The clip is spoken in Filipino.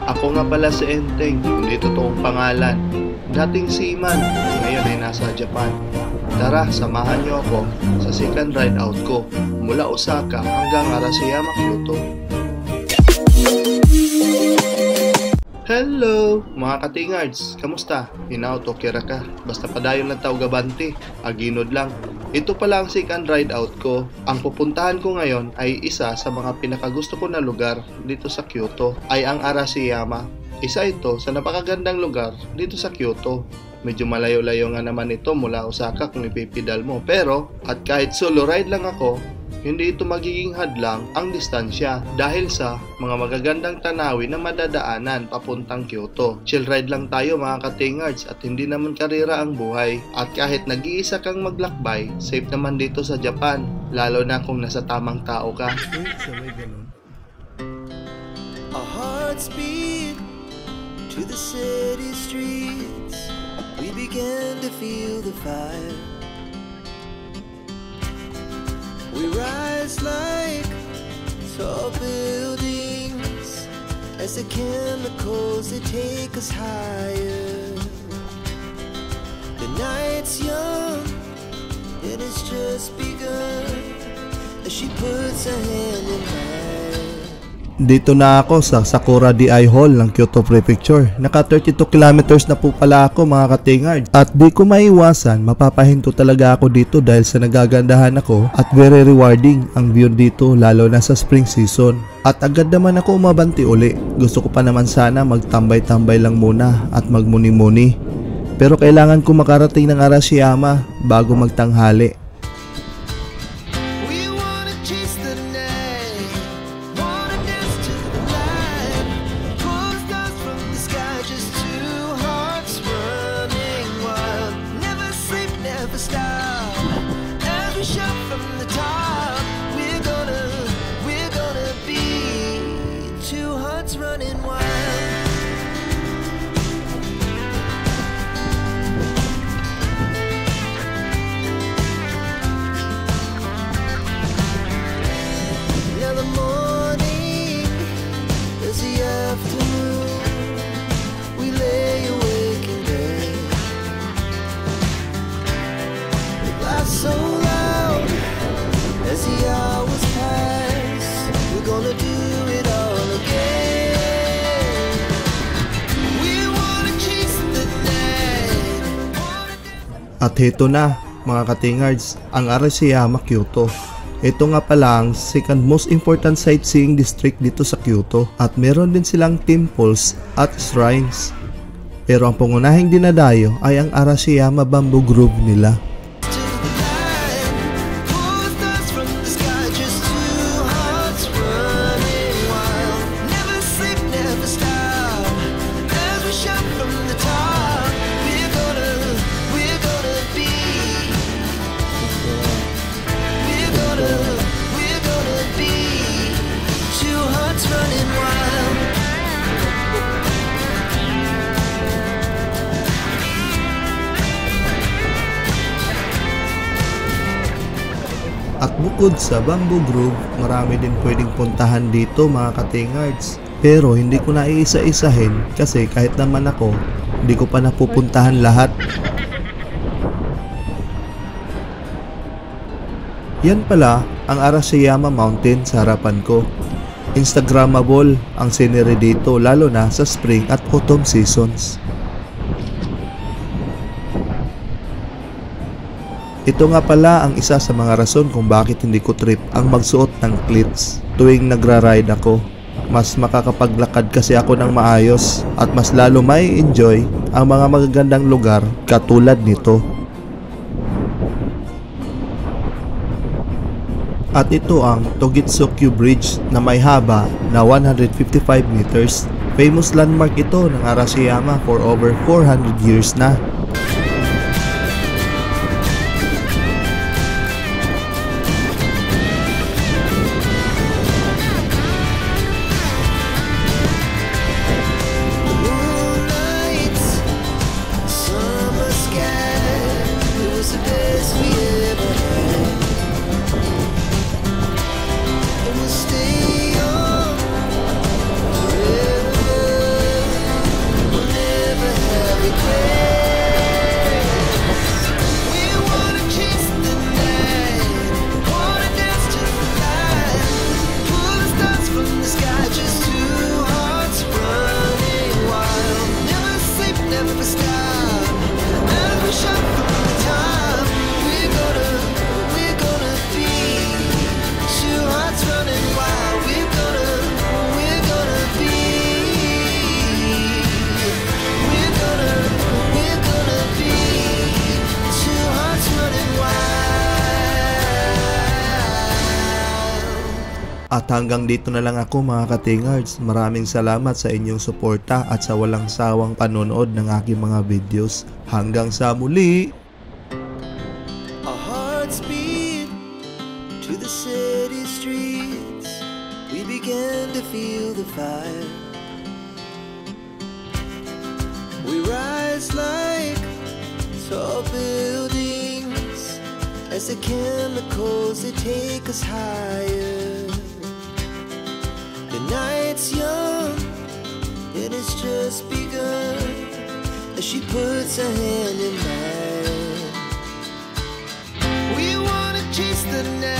Ako nga pala si Enteng, hindi totoong pangalan. Dating seaman, ngayon ay nasa Japan. Tara, samahan niyo ako sa second ride out ko mula Osaka hanggang Arashiyama, Kyoto. Hello mga katingards, kamusta? Hinao to kira ka, basta padayon lang tao gabanti, aginod lang. Ito pala ang second ride out ko. Ang pupuntahan ko ngayon ay isa sa mga pinakagusto ko na lugar dito sa Kyoto, ay ang Arashiyama. Isa ito sa napakagandang lugar dito sa Kyoto. Medyo malayo-layo nga naman ito mula Osaka kung ipipidal mo, pero at kahit solo ride lang ako, hindi ito magiging hadlang ang distansya dahil sa mga magagandang tanawin na madadaanan papuntang Kyoto. Chill ride lang tayo mga katingards at hindi naman karera ang buhay. At kahit nag-iisa kang maglakbay, safe naman dito sa Japan, lalo na kung nasa tamang tao ka. Our hearts beat to the city streets. We began to feel the fire. We rise like tall buildings as the chemicals they take us higher. The night's young and it's just begun as she puts her hand in mine. Dito na ako sa Sakura Di Hall ng Kyoto Prefecture. Naka 32 kilometers na po pala ako mga katingard. At di ko maiwasan, mapapahinto talaga ako dito dahil sa nagagandahan ako at very rewarding ang view dito lalo na sa spring season. At agad naman ako umabanti uli. Gusto ko pa naman sana magtambay-tambay lang muna at magmuni-muni. Pero kailangan ko makarating ng Arashiyama bago magtanghali. Running wild. Now the morning is the afternoon. We lay awake in bed. We laugh so loud as the hours pass. We're gonna do it all again. At heto na mga katingards, ang Arashiyama, Kyoto. Ito nga pala ang second most important sightseeing district dito sa Kyoto at meron din silang temples at shrines. Pero ang pangunahing dinadayo ay ang Arashiyama Bamboo Grove nila. At bukod sa Bamboo Grove, marami din pwedeng puntahan dito mga katingards. Pero hindi ko na iisa-isahin kasi kahit naman ako, hindi ko pa napupuntahan lahat. Yan pala ang Arashiyama Mountain sa harapan ko. Instagrammable ang scenery dito lalo na sa spring at autumn seasons. Ito nga pala ang isa sa mga rason kung bakit hindi ko trip ang magsuot ng cleats tuwing nagra-ride ako. Mas makakapaglakad kasi ako ng maayos at mas lalo may enjoy ang mga magagandang lugar katulad nito. At ito ang Togitsukyu Bridge na may haba na 155 meters. Famous landmark ito ng Arashiyama for over 400 years na. At hanggang dito na lang ako mga ka-Tingards. Maraming salamat sa inyong suporta at sa walang sawang panonood ng aking mga videos. Hanggang sa muli! Our hearts beat to the city streets. We began to feel the fire. We rise like tall buildings as the chemicals they take us higher. The night's young, it has just begun as she puts her hand in mine. We wanna chase the night.